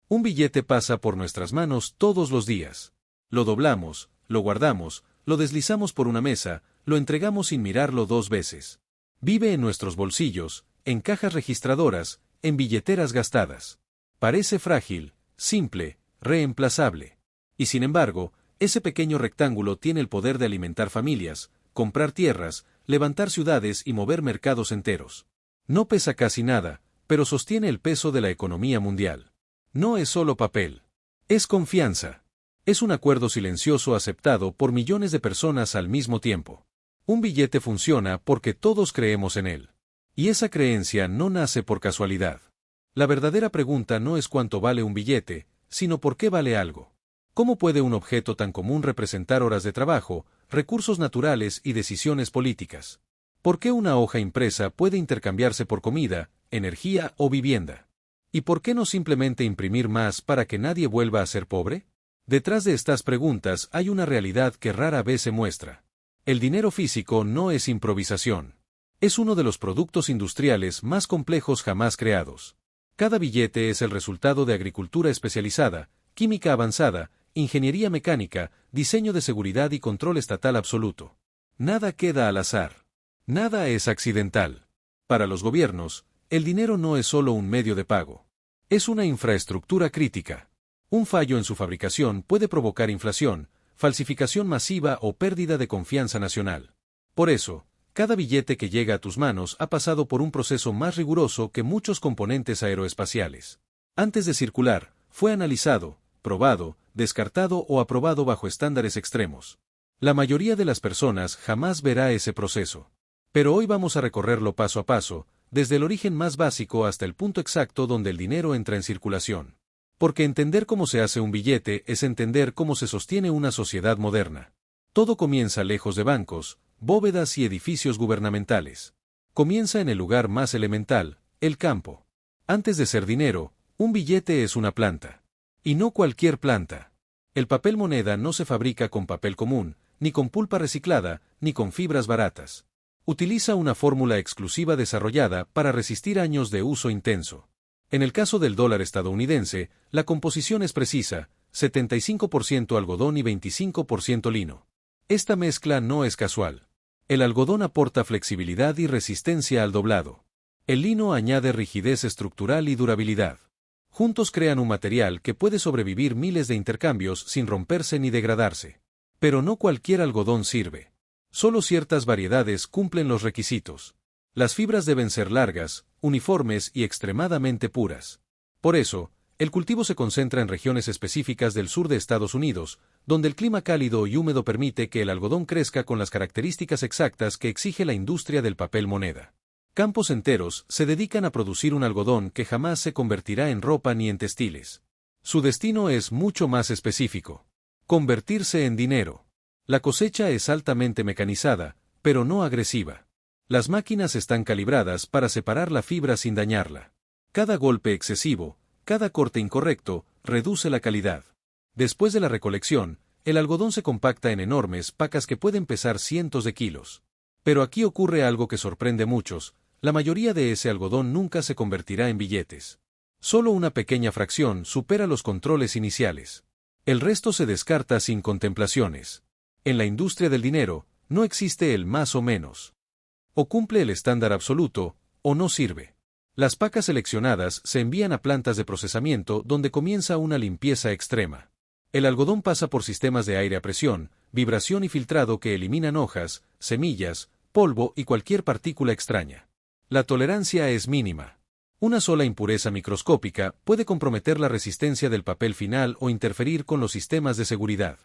Un billete pasa por nuestras manos todos los días. Lo doblamos, lo guardamos, lo deslizamos por una mesa, lo entregamos sin mirarlo 2 veces. Vive en nuestros bolsillos, en cajas registradoras, en billeteras gastadas. Parece frágil, simple, reemplazable. Y sin embargo, ese pequeño rectángulo tiene el poder de alimentar familias, comprar tierras, levantar ciudades y mover mercados enteros. No pesa casi nada, pero sostiene el peso de la economía mundial. No es solo papel. Es confianza. Es un acuerdo silencioso aceptado por millones de personas al mismo tiempo. Un billete funciona porque todos creemos en él. Y esa creencia no nace por casualidad. La verdadera pregunta no es cuánto vale un billete, sino por qué vale algo. ¿Cómo puede un objeto tan común representar horas de trabajo, recursos naturales y decisiones políticas? ¿Por qué una hoja impresa puede intercambiarse por comida, energía o vivienda? ¿Y por qué no simplemente imprimir más para que nadie vuelva a ser pobre? Detrás de estas preguntas hay una realidad que rara vez se muestra. El dinero físico no es improvisación. Es uno de los productos industriales más complejos jamás creados. Cada billete es el resultado de agricultura especializada, química avanzada, ingeniería mecánica, diseño de seguridad y control estatal absoluto. Nada queda al azar. Nada es accidental. Para los gobiernos, el dinero no es solo un medio de pago. Es una infraestructura crítica. Un fallo en su fabricación puede provocar inflación, falsificación masiva o pérdida de confianza nacional. Por eso, cada billete que llega a tus manos ha pasado por un proceso más riguroso que muchos componentes aeroespaciales. Antes de circular, fue analizado, probado, descartado o aprobado bajo estándares extremos. La mayoría de las personas jamás verá ese proceso. Pero hoy vamos a recorrerlo paso a paso, desde el origen más básico hasta el punto exacto donde el dinero entra en circulación. Porque entender cómo se hace un billete es entender cómo se sostiene una sociedad moderna. Todo comienza lejos de bancos, bóvedas y edificios gubernamentales. Comienza en el lugar más elemental, el campo. Antes de ser dinero, un billete es una planta. Y no cualquier planta. El papel moneda no se fabrica con papel común, ni con pulpa reciclada, ni con fibras baratas. Utiliza una fórmula exclusiva desarrollada para resistir años de uso intenso. En el caso del dólar estadounidense, la composición es precisa, 75% algodón y 25% lino. Esta mezcla no es casual. El algodón aporta flexibilidad y resistencia al doblado. El lino añade rigidez estructural y durabilidad. Juntos crean un material que puede sobrevivir miles de intercambios sin romperse ni degradarse. Pero no cualquier algodón sirve. Solo ciertas variedades cumplen los requisitos. Las fibras deben ser largas, uniformes y extremadamente puras. Por eso, el cultivo se concentra en regiones específicas del sur de Estados Unidos, donde el clima cálido y húmedo permite que el algodón crezca con las características exactas que exige la industria del papel moneda. Campos enteros se dedican a producir un algodón que jamás se convertirá en ropa ni en textiles. Su destino es mucho más específico. Convertirse en dinero. La cosecha es altamente mecanizada, pero no agresiva. Las máquinas están calibradas para separar la fibra sin dañarla. Cada golpe excesivo, cada corte incorrecto, reduce la calidad. Después de la recolección, el algodón se compacta en enormes pacas que pueden pesar cientos de kilos. Pero aquí ocurre algo que sorprende a muchos: la mayoría de ese algodón nunca se convertirá en billetes. Solo una pequeña fracción supera los controles iniciales. El resto se descarta sin contemplaciones. En la industria del dinero, no existe el más o menos. O cumple el estándar absoluto, o no sirve. Las pacas seleccionadas se envían a plantas de procesamiento donde comienza una limpieza extrema. El algodón pasa por sistemas de aire a presión, vibración y filtrado que eliminan hojas, semillas, polvo y cualquier partícula extraña. La tolerancia es mínima. Una sola impureza microscópica puede comprometer la resistencia del papel final o interferir con los sistemas de seguridad.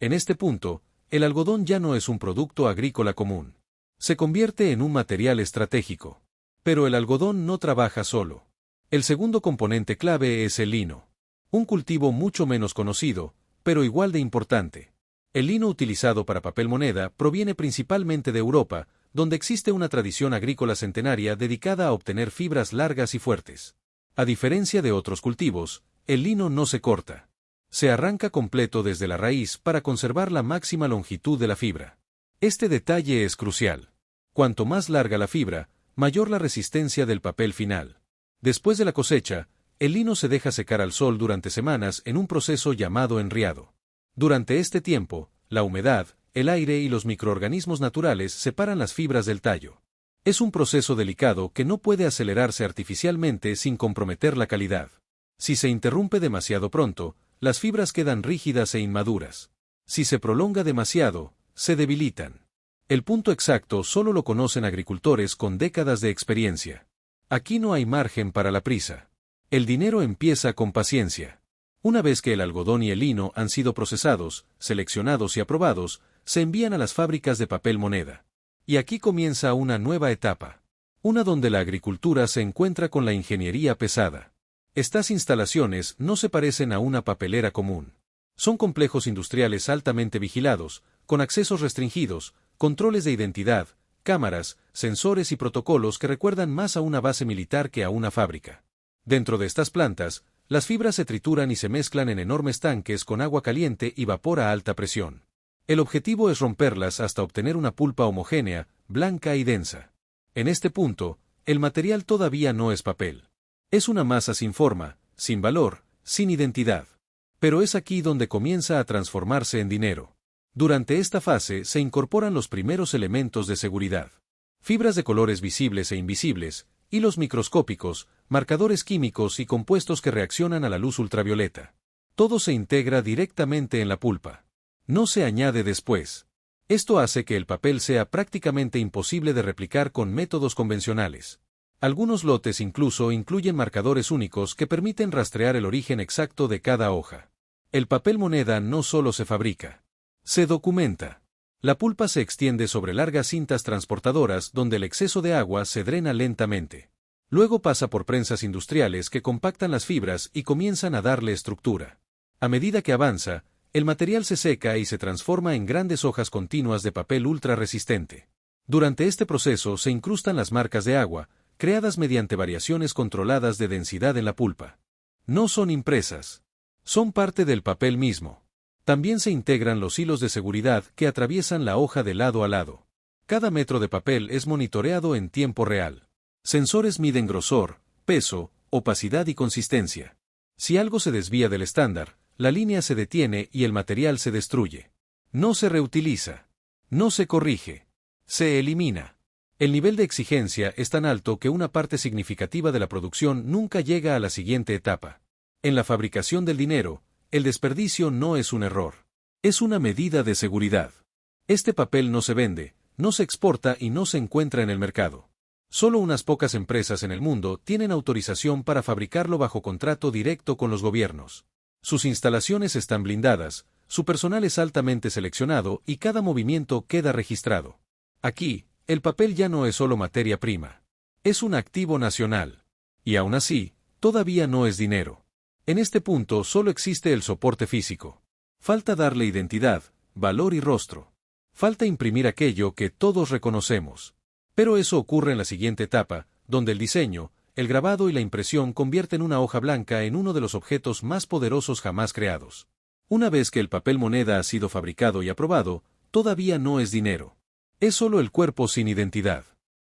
En este punto, el algodón ya no es un producto agrícola común. Se convierte en un material estratégico. Pero el algodón no trabaja solo. El segundo componente clave es el lino. Un cultivo mucho menos conocido, pero igual de importante. El lino utilizado para papel moneda proviene principalmente de Europa, donde existe una tradición agrícola centenaria dedicada a obtener fibras largas y fuertes. A diferencia de otros cultivos, el lino no se corta. Se arranca completo desde la raíz para conservar la máxima longitud de la fibra. Este detalle es crucial. Cuanto más larga la fibra, mayor la resistencia del papel final. Después de la cosecha, El lino se deja secar al sol durante semanas en un proceso llamado enriado. Durante este tiempo, la humedad, el aire y los microorganismos naturales separan las fibras del tallo. Es un proceso delicado que no puede acelerarse artificialmente sin comprometer la calidad. Si se interrumpe demasiado pronto, las fibras quedan rígidas e inmaduras. Si se prolonga demasiado, se debilitan. El punto exacto solo lo conocen agricultores con décadas de experiencia. Aquí no hay margen para la prisa. El dinero empieza con paciencia. Una vez que el algodón y el lino han sido procesados, seleccionados y aprobados, se envían a las fábricas de papel moneda. Y aquí comienza una nueva etapa. Una donde la agricultura se encuentra con la ingeniería pesada. Estas instalaciones no se parecen a una papelera común. Son complejos industriales altamente vigilados, con accesos restringidos, controles de identidad, cámaras, sensores y protocolos que recuerdan más a una base militar que a una fábrica. Dentro de estas plantas, las fibras se trituran y se mezclan en enormes tanques con agua caliente y vapor a alta presión. El objetivo es romperlas hasta obtener una pulpa homogénea, blanca y densa. En este punto, el material todavía no es papel. Es una masa sin forma, sin valor, sin identidad. Pero es aquí donde comienza a transformarse en dinero. Durante esta fase se incorporan los primeros elementos de seguridad. Fibras de colores visibles e invisibles, hilos microscópicos, marcadores químicos y compuestos que reaccionan a la luz ultravioleta. Todo se integra directamente en la pulpa. No se añade después. Esto hace que el papel sea prácticamente imposible de replicar con métodos convencionales. Algunos lotes incluso incluyen marcadores únicos que permiten rastrear el origen exacto de cada hoja. El papel moneda no solo se fabrica. Se documenta. La pulpa se extiende sobre largas cintas transportadoras donde el exceso de agua se drena lentamente. Luego pasa por prensas industriales que compactan las fibras y comienzan a darle estructura. A medida que avanza, el material se seca y se transforma en grandes hojas continuas de papel ultra resistente. Durante este proceso se incrustan las marcas de agua, creadas mediante variaciones controladas de densidad en la pulpa. No son impresas. Son parte del papel mismo. También se integran los hilos de seguridad que atraviesan la hoja de lado a lado. Cada metro de papel es monitoreado en tiempo real. Sensores miden grosor, peso, opacidad y consistencia. Si algo se desvía del estándar, la línea se detiene y el material se destruye. No se reutiliza. No se corrige. Se elimina. El nivel de exigencia es tan alto que una parte significativa de la producción nunca llega a la siguiente etapa. En la fabricación del dinero, el desperdicio no es un error. Es una medida de seguridad. Este papel no se vende, no se exporta y no se encuentra en el mercado. Solo unas pocas empresas en el mundo tienen autorización para fabricarlo bajo contrato directo con los gobiernos. Sus instalaciones están blindadas, su personal es altamente seleccionado y cada movimiento queda registrado. Aquí, el papel ya no es solo materia prima. Es un activo nacional. Y aún así, todavía no es dinero. En este punto solo existe el soporte físico. Falta darle identidad, valor y rostro. Falta imprimir aquello que todos reconocemos. Pero eso ocurre en la siguiente etapa, donde el diseño, el grabado y la impresión convierten una hoja blanca en uno de los objetos más poderosos jamás creados. Una vez que el papel moneda ha sido fabricado y aprobado, todavía no es dinero. Es solo el cuerpo sin identidad.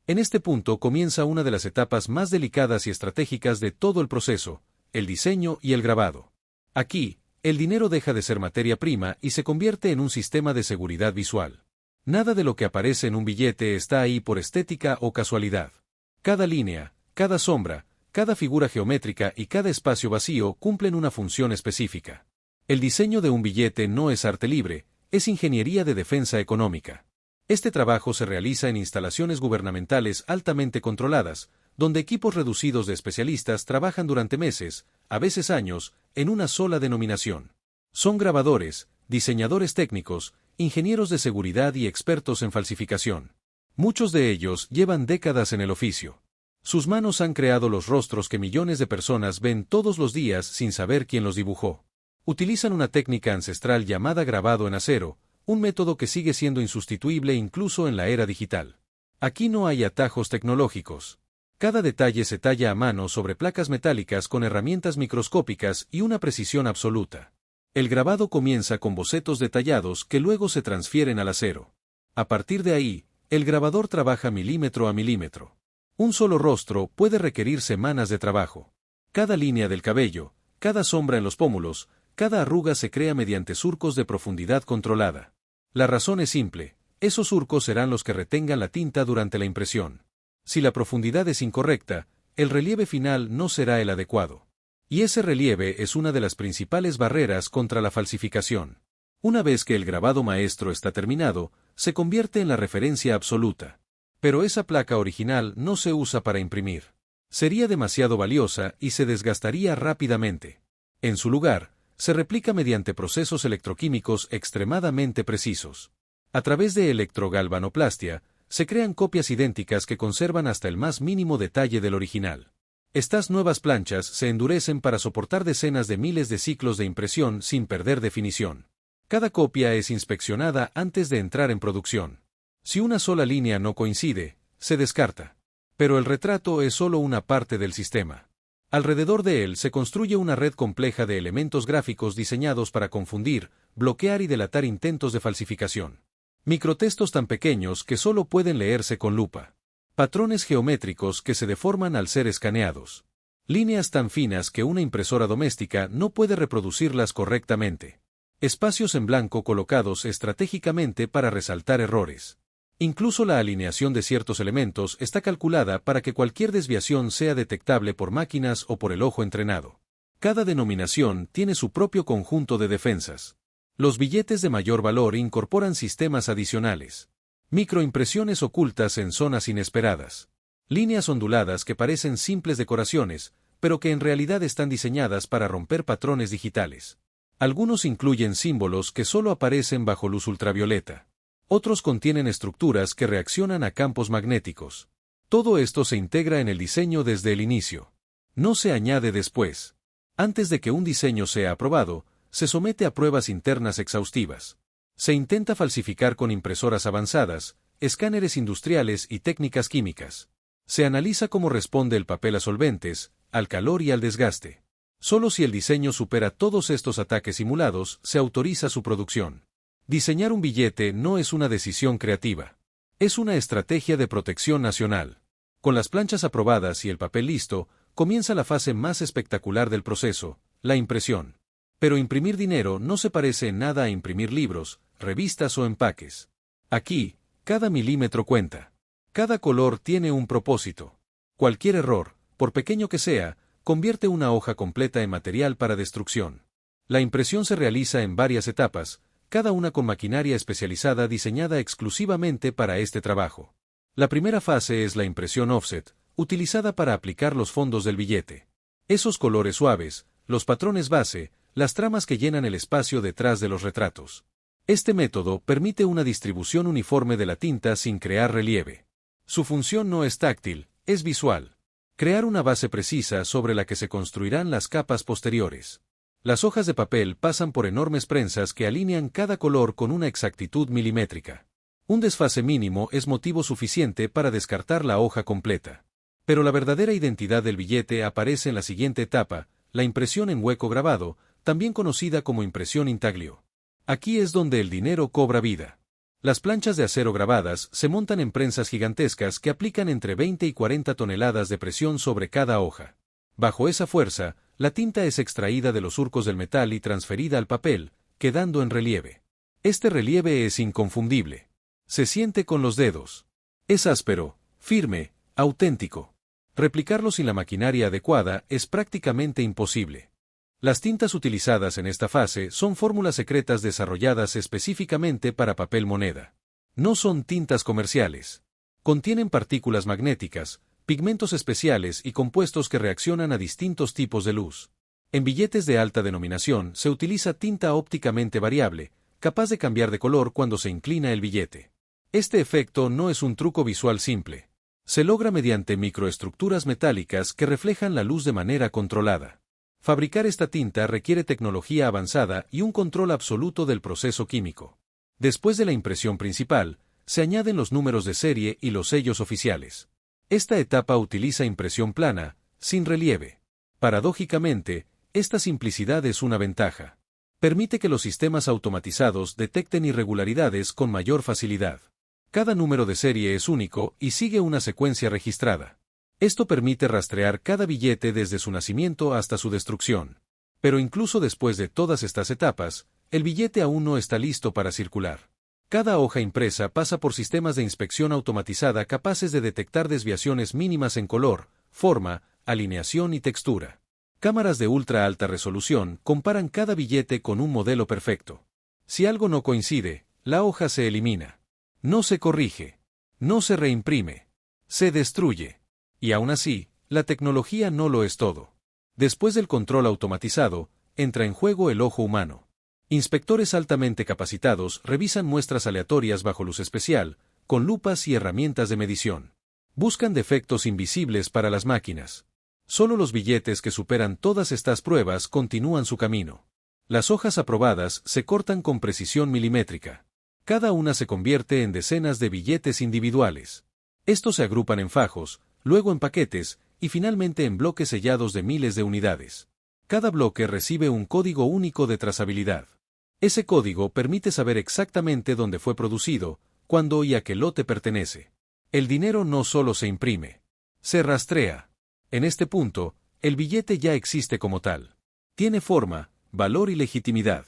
En este punto comienza una de las etapas más delicadas y estratégicas de todo el proceso, el diseño y el grabado. Aquí, el dinero deja de ser materia prima y se convierte en un sistema de seguridad visual. Nada de lo que aparece en un billete está ahí por estética o casualidad. Cada línea, cada sombra, cada figura geométrica y cada espacio vacío cumplen una función específica. El diseño de un billete no es arte libre, es ingeniería de defensa económica. Este trabajo se realiza en instalaciones gubernamentales altamente controladas, donde equipos reducidos de especialistas trabajan durante meses, a veces años, en una sola denominación. Son grabadores, diseñadores técnicos, ingenieros de seguridad y expertos en falsificación. Muchos de ellos llevan décadas en el oficio. Sus manos han creado los rostros que millones de personas ven todos los días sin saber quién los dibujó. Utilizan una técnica ancestral llamada grabado en acero, un método que sigue siendo insustituible incluso en la era digital. Aquí no hay atajos tecnológicos. Cada detalle se talla a mano sobre placas metálicas con herramientas microscópicas y una precisión absoluta. El grabado comienza con bocetos detallados que luego se transfieren al acero. A partir de ahí, el grabador trabaja milímetro a milímetro. Un solo rostro puede requerir semanas de trabajo. Cada línea del cabello, cada sombra en los pómulos, cada arruga se crea mediante surcos de profundidad controlada. La razón es simple, esos surcos serán los que retengan la tinta durante la impresión. Si la profundidad es incorrecta, el relieve final no será el adecuado. Y ese relieve es una de las principales barreras contra la falsificación. Una vez que el grabado maestro está terminado, se convierte en la referencia absoluta. Pero esa placa original no se usa para imprimir. Sería demasiado valiosa y se desgastaría rápidamente. En su lugar, se replica mediante procesos electroquímicos extremadamente precisos. A través de electrogalvanoplastia, se crean copias idénticas que conservan hasta el más mínimo detalle del original. Estas nuevas planchas se endurecen para soportar decenas de miles de ciclos de impresión sin perder definición. Cada copia es inspeccionada antes de entrar en producción. Si una sola línea no coincide, se descarta. Pero el retrato es solo una parte del sistema. Alrededor de él se construye una red compleja de elementos gráficos diseñados para confundir, bloquear y delatar intentos de falsificación. Microtextos tan pequeños que solo pueden leerse con lupa. Patrones geométricos que se deforman al ser escaneados. Líneas tan finas que una impresora doméstica no puede reproducirlas correctamente. Espacios en blanco colocados estratégicamente para resaltar errores. Incluso la alineación de ciertos elementos está calculada para que cualquier desviación sea detectable por máquinas o por el ojo entrenado. Cada denominación tiene su propio conjunto de defensas. Los billetes de mayor valor incorporan sistemas adicionales. Microimpresiones ocultas en zonas inesperadas. Líneas onduladas que parecen simples decoraciones, pero que en realidad están diseñadas para romper patrones digitales. Algunos incluyen símbolos que solo aparecen bajo luz ultravioleta. Otros contienen estructuras que reaccionan a campos magnéticos. Todo esto se integra en el diseño desde el inicio. No se añade después. Antes de que un diseño sea aprobado, se somete a pruebas internas exhaustivas. Se intenta falsificar con impresoras avanzadas, escáneres industriales y técnicas químicas. Se analiza cómo responde el papel a solventes, al calor y al desgaste. Solo si el diseño supera todos estos ataques simulados, se autoriza su producción. Diseñar un billete no es una decisión creativa. Es una estrategia de protección nacional. Con las planchas aprobadas y el papel listo, comienza la fase más espectacular del proceso, la impresión. Pero imprimir dinero no se parece en nada a imprimir libros, revistas o empaques. Aquí, cada milímetro cuenta. Cada color tiene un propósito. Cualquier error, por pequeño que sea, convierte una hoja completa en material para destrucción. La impresión se realiza en varias etapas, cada una con maquinaria especializada diseñada exclusivamente para este trabajo. La primera fase es la impresión offset, utilizada para aplicar los fondos del billete. Esos colores suaves, los patrones base, las tramas que llenan el espacio detrás de los retratos. Este método permite una distribución uniforme de la tinta sin crear relieve. Su función no es táctil, es visual. Crear una base precisa sobre la que se construirán las capas posteriores. Las hojas de papel pasan por enormes prensas que alinean cada color con una exactitud milimétrica. Un desfase mínimo es motivo suficiente para descartar la hoja completa. Pero la verdadera identidad del billete aparece en la siguiente etapa, la impresión en hueco grabado, también conocida como impresión intaglio. Aquí es donde el dinero cobra vida. Las planchas de acero grabadas se montan en prensas gigantescas que aplican entre 20 y 40 toneladas de presión sobre cada hoja. Bajo esa fuerza, la tinta es extraída de los surcos del metal y transferida al papel, quedando en relieve. Este relieve es inconfundible. Se siente con los dedos. Es áspero, firme, auténtico. Replicarlo sin la maquinaria adecuada es prácticamente imposible. Las tintas utilizadas en esta fase son fórmulas secretas desarrolladas específicamente para papel moneda. No son tintas comerciales. Contienen partículas magnéticas, pigmentos especiales y compuestos que reaccionan a distintos tipos de luz. En billetes de alta denominación se utiliza tinta ópticamente variable, capaz de cambiar de color cuando se inclina el billete. Este efecto no es un truco visual simple. Se logra mediante microestructuras metálicas que reflejan la luz de manera controlada. Fabricar esta tinta requiere tecnología avanzada y un control absoluto del proceso químico. Después de la impresión principal, se añaden los números de serie y los sellos oficiales. Esta etapa utiliza impresión plana, sin relieve. Paradójicamente, esta simplicidad es una ventaja. Permite que los sistemas automatizados detecten irregularidades con mayor facilidad. Cada número de serie es único y sigue una secuencia registrada. Esto permite rastrear cada billete desde su nacimiento hasta su destrucción. Pero incluso después de todas estas etapas, el billete aún no está listo para circular. Cada hoja impresa pasa por sistemas de inspección automatizada capaces de detectar desviaciones mínimas en color, forma, alineación y textura. Cámaras de ultra alta resolución comparan cada billete con un modelo perfecto. Si algo no coincide, la hoja se elimina. No se corrige. No se reimprime. Se destruye. Y aún así, la tecnología no lo es todo. Después del control automatizado, entra en juego el ojo humano. Inspectores altamente capacitados revisan muestras aleatorias bajo luz especial, con lupas y herramientas de medición. Buscan defectos invisibles para las máquinas. Solo los billetes que superan todas estas pruebas continúan su camino. Las hojas aprobadas se cortan con precisión milimétrica. Cada una se convierte en decenas de billetes individuales. Estos se agrupan en fajos, luego en paquetes, y finalmente en bloques sellados de miles de unidades. Cada bloque recibe un código único de trazabilidad. Ese código permite saber exactamente dónde fue producido, cuándo y a qué lote pertenece. El dinero no solo se imprime, se rastrea. En este punto, el billete ya existe como tal. Tiene forma, valor y legitimidad.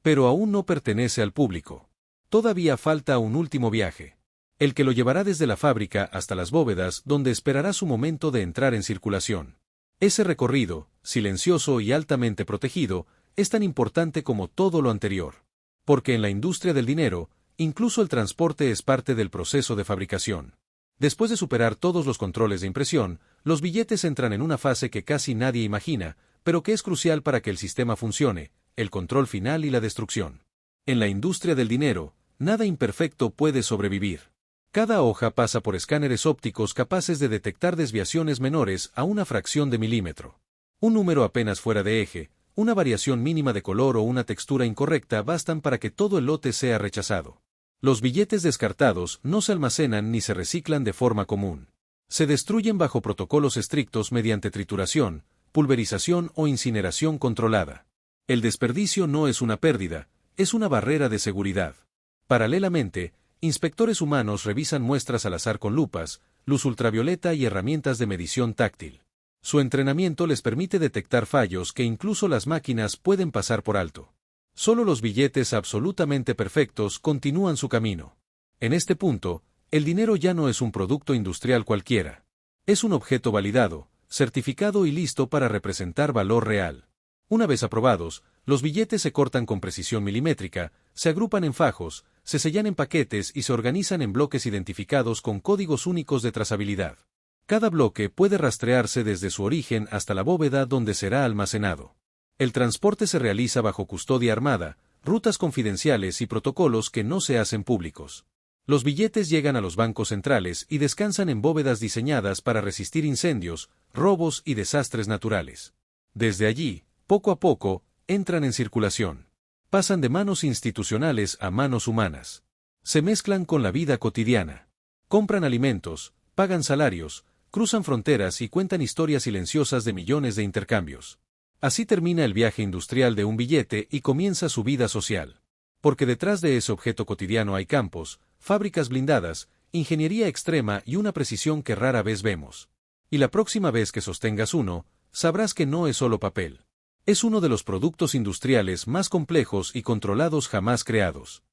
Pero aún no pertenece al público. Todavía falta un último viaje. El que lo llevará desde la fábrica hasta las bóvedas donde esperará su momento de entrar en circulación. Ese recorrido, silencioso y altamente protegido, es tan importante como todo lo anterior. Porque en la industria del dinero, incluso el transporte es parte del proceso de fabricación. Después de superar todos los controles de impresión, los billetes entran en una fase que casi nadie imagina, pero que es crucial para que el sistema funcione, el control final y la destrucción. En la industria del dinero, nada imperfecto puede sobrevivir. Cada hoja pasa por escáneres ópticos capaces de detectar desviaciones menores a una fracción de milímetro. Un número apenas fuera de eje, una variación mínima de color o una textura incorrecta bastan para que todo el lote sea rechazado. Los billetes descartados no se almacenan ni se reciclan de forma común. Se destruyen bajo protocolos estrictos mediante trituración, pulverización o incineración controlada. El desperdicio no es una pérdida, es una barrera de seguridad. Paralelamente, inspectores humanos revisan muestras al azar con lupas, luz ultravioleta y herramientas de medición táctil. Su entrenamiento les permite detectar fallos que incluso las máquinas pueden pasar por alto. Solo los billetes absolutamente perfectos continúan su camino. En este punto, el dinero ya no es un producto industrial cualquiera. Es un objeto validado, certificado y listo para representar valor real. Una vez aprobados, los billetes se cortan con precisión milimétrica, se agrupan en fajos, se sellan en paquetes y se organizan en bloques identificados con códigos únicos de trazabilidad. Cada bloque puede rastrearse desde su origen hasta la bóveda donde será almacenado. El transporte se realiza bajo custodia armada, rutas confidenciales y protocolos que no se hacen públicos. Los billetes llegan a los bancos centrales y descansan en bóvedas diseñadas para resistir incendios, robos y desastres naturales. Desde allí, poco a poco, entran en circulación. Pasan de manos institucionales a manos humanas. Se mezclan con la vida cotidiana. Compran alimentos, pagan salarios, cruzan fronteras y cuentan historias silenciosas de millones de intercambios. Así termina el viaje industrial de un billete y comienza su vida social. Porque detrás de ese objeto cotidiano hay campos, fábricas blindadas, ingeniería extrema y una precisión que rara vez vemos. Y la próxima vez que sostengas uno, sabrás que no es solo papel. Es uno de los productos industriales más complejos y controlados jamás creados.